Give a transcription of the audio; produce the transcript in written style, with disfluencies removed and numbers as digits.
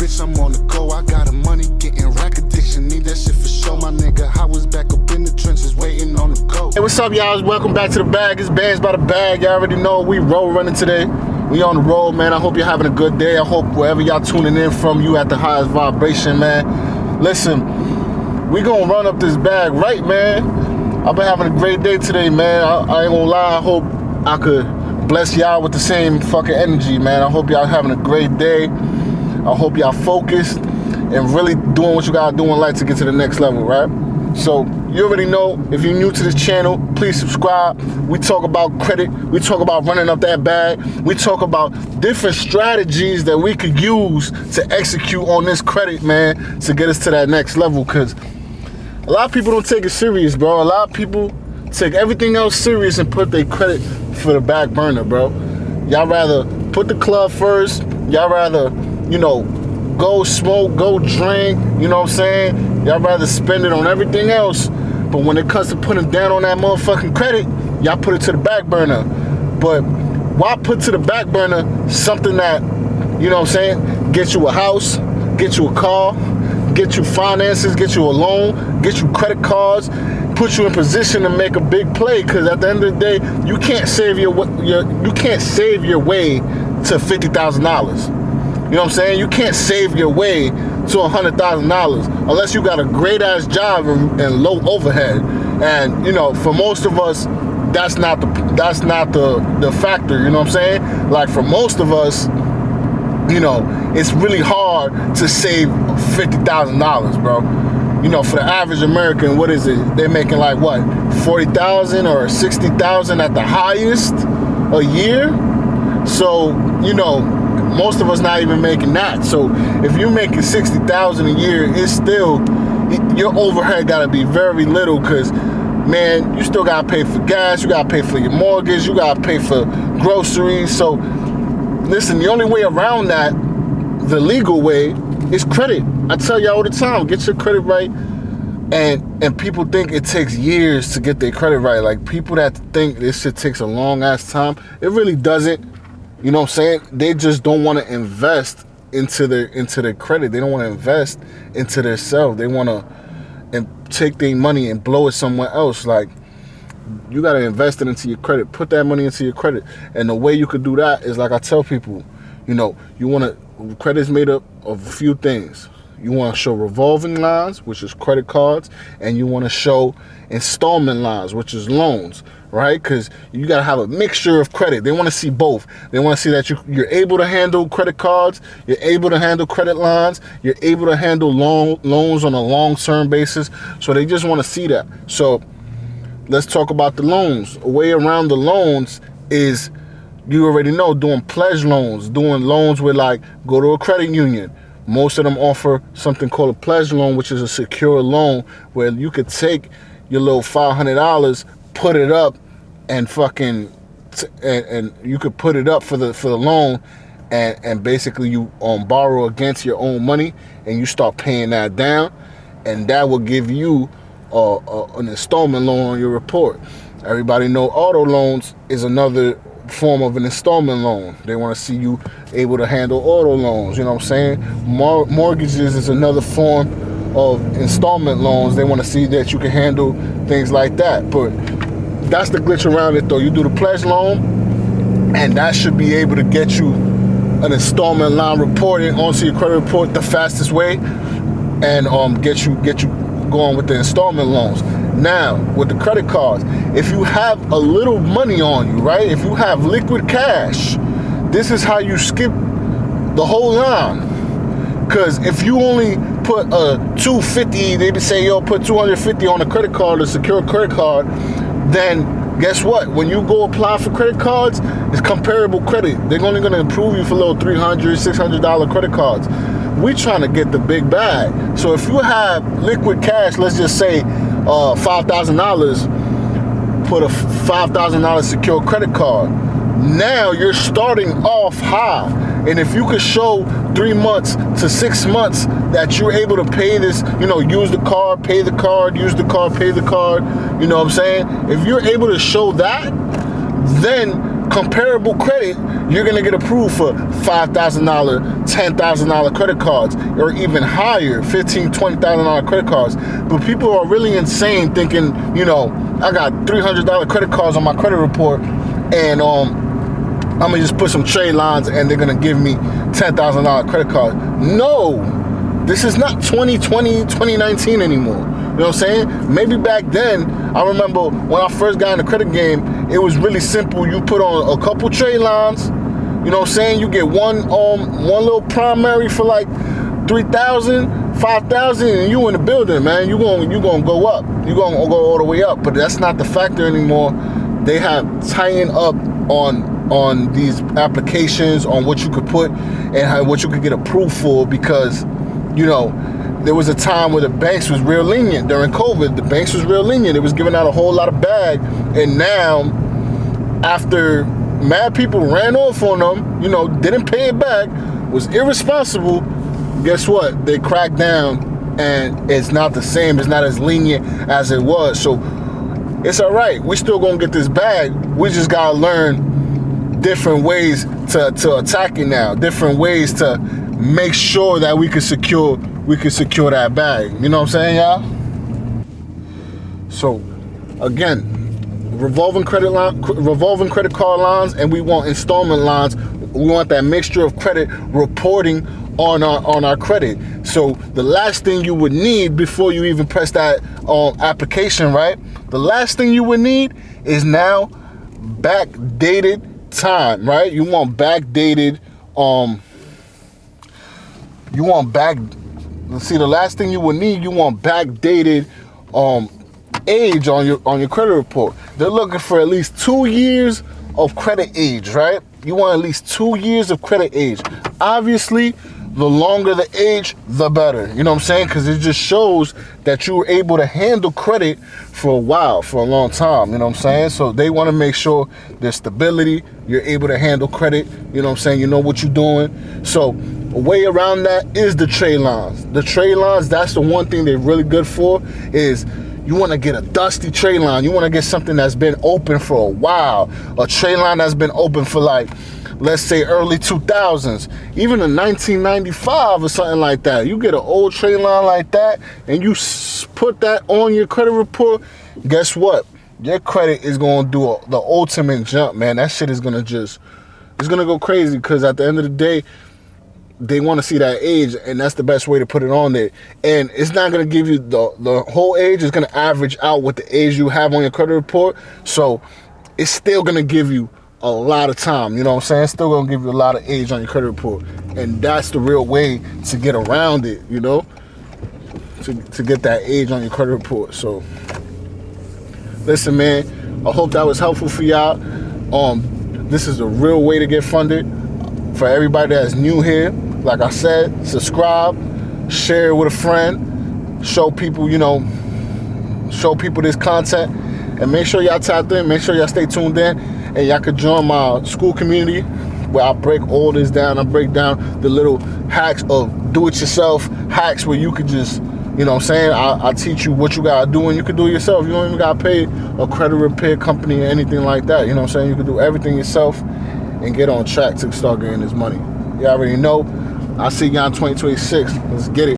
bitch, I'm on the go. I got the money, getting rack addiction. Need that shit for sure, my nigga. I was back up in the trenches, waiting on the go. Hey, what's up, y'all? Welcome back to the bag. It's Bands by the Bag. Y'all already know we roll running today. We on the road, man. I hope you're having a good day. I hope wherever y'all tuning in from, you at the highest vibration, man. Listen, we gonna run up this bag right, man. I've been having a great day today, man. I ain't gonna lie. I hope I could bless y'all with the same fucking energy, man. I hope y'all having a great day. I hope y'all focused and really doing what you gotta do in life to get to the next level, right? So you already know, if you're new to this channel, please subscribe. We talk about credit. We talk about running up that bag. We talk about different strategies that we could use to execute on this credit, man, to get us to that next level. Because a lot of people don't take it serious, bro. A lot of people take everything else serious and put their credit for the back burner, bro. Y'all rather put the club first. Y'all rather, you know, go smoke, go drink, you know what I'm saying? Y'all rather spend it on everything else. But when it comes to putting down on that motherfucking credit, y'all put it to the back burner. But why put to the back burner something that, you know what I'm saying, get you a house, get you a car, get you finances, get you a loan, get you credit cards, put you in position to make a big play? Because at the end of the day, you can't save your way to $50,000. You know what I'm saying? You can't save your way to $100,000 unless you got a great ass job and low overhead. And you know, for most of us, that's not the factor. You know what I'm saying? Like for most of us, you know, it's really hard to save $50,000, bro. You know, for the average American, what is it? They're making like what, 40,000 or 60,000 at the highest a year. So you know, most of us not even making that. So if you're making 60,000 a year, it's still, your overhead gotta be very little, because man, you still gotta pay for gas, you gotta pay for your mortgage, you gotta pay for groceries. So listen, the only way around that, the legal way, is credit. I tell you all the time, get your credit right. And people think it takes years to get their credit right. Like people that think this shit takes a long ass time, it really doesn't. You know what I'm saying? They just don't want to invest into their credit. They don't want to invest into their self. They want to take their money and blow it somewhere else. Like, you got to invest it into your credit. Put that money into your credit. And the way you could do that is, like I tell people, you know, credit is made up of a few things. You want to show revolving lines, which is credit cards, and you want to show installment lines, which is loans, right? Because you got to have a mixture of credit. They want to see both. They want to see that you're able to handle credit cards, you're able to handle credit lines, you're able to handle loans on a long-term basis. So they just want to see that. So let's talk about the loans. A way around the loans is, you already know, doing pledge loans, doing loans with, like, go to a credit union. Most of them offer something called a pledge loan, which is a secure loan where you could take your little $500, put it up, and and you could put it up for the loan, and basically you borrow against your own money, and you start paying that down, and that will give you an installment loan on your report. Everybody know auto loans is another form of an installment loan. They want to see you able to handle auto loans. You know what I'm saying? Mortgages is another form of installment loans. They want to see that you can handle things like that. But that's the glitch around it, though. You do the pledge loan, and that should be able to get you an installment line reported onto your credit report the fastest way, and get you going with the installment loans. Now, with the credit cards, if you have a little money on you, right? If you have liquid cash, this is how you skip the whole line. Because if you only put a $250, they say, yo, put $250 on a credit card, a secure credit card, then guess what? When you go apply for credit cards, it's comparable credit. They're only going to approve you for little $300, $600 credit cards. We trying to get the big bag. So if you have liquid cash, let's just say $5,000, put a $5,000 secure credit card. Now you're starting off high. And if you could show 3 months to 6 months that you're able to pay this, you know, use the card, pay the card, use the card, pay the card, you know what I'm saying? If you're able to show that, then comparable credit, you're gonna get approved for $5,000, $10,000 credit cards, or even higher, $15,000, $20,000 credit cards. But people are really insane thinking, you know, I got $300 credit cards on my credit report, and I'm gonna just put some trade lines and they're gonna give me $10,000 credit card. No, this is not 2020, 2019 anymore. You know what I'm saying? Maybe back then, I remember when I first got in the credit game, it was really simple. You put on a couple trade lines, you know what I'm saying? You get one little primary for like 3,000, 5,000, and you in the building, man. You gonna go up. You gonna go all the way up. But that's not the factor anymore. They have tightened up on these applications, on what you could put and what you could get approved for, because, you know, there was a time where the banks was real lenient. During COVID, the banks was real lenient. It was giving out a whole lot of bag. And now, after mad people ran off on them, you know, didn't pay it back, was irresponsible, guess what? They cracked down, and it's not the same. It's not as lenient as it was. So it's all right. We still gonna get this bag. We just gotta learn different ways to attack it now. Different ways to make sure that we can secure that bag. You know what I'm saying, y'all? So again, revolving credit card lines, and we want installment lines. We want that mixture of credit reporting on our credit. So the last thing you would need before you even press that application, right? The last thing you would need is now backdated time, right? You want backdated the last thing you would need, you want backdated age on your credit report. They're looking for at least 2 years of credit age, right? You want at least 2 years of credit age. Obviously, the longer the age, the better. You know what I'm saying? Because it just shows that you were able to handle credit for a while, for a long time. You know what I'm saying? So they want to make sure there's stability. You're able to handle credit. You know what I'm saying? You know what you're doing. So a way around that is the trade lines. The trade lines, that's the one thing they're really good for, is you want to get a dusty trade line. You want to get something that's been open for a while. A trade line that's been open for, like, let's say early 2000s, even in 1995 or something like that. You get an old trade line like that and you put that on your credit report, guess what? Your credit is going to do the ultimate jump, man. That shit is going to it's going to go crazy, because at the end of the day, they want to see that age, and that's the best way to put it on there. And it's not going to give you the whole age. It's going to average out what the age you have on your credit report. So it's still going to give you a lot of time. You know what I'm saying? It's still going to give you a lot of age on your credit report. And that's the real way to get around it, you know, to get that age on your credit report. So listen, man, I hope that was helpful for y'all. This is a real way to get funded. For everybody that's new here, like I said, subscribe, share it with a friend, show people this content, and make sure y'all tapped in, make sure y'all stay tuned in, and y'all could join my school community where I break all this down. I break down the little hacks of do-it-yourself hacks where you could just, you know what I'm saying, I teach you what you gotta do, and you can do it yourself. You don't even gotta pay a credit repair company or anything like that. You know what I'm saying? You can do everything yourself and get on track to start getting this money. You already know. I'll see y'all in 2026. Let's get it.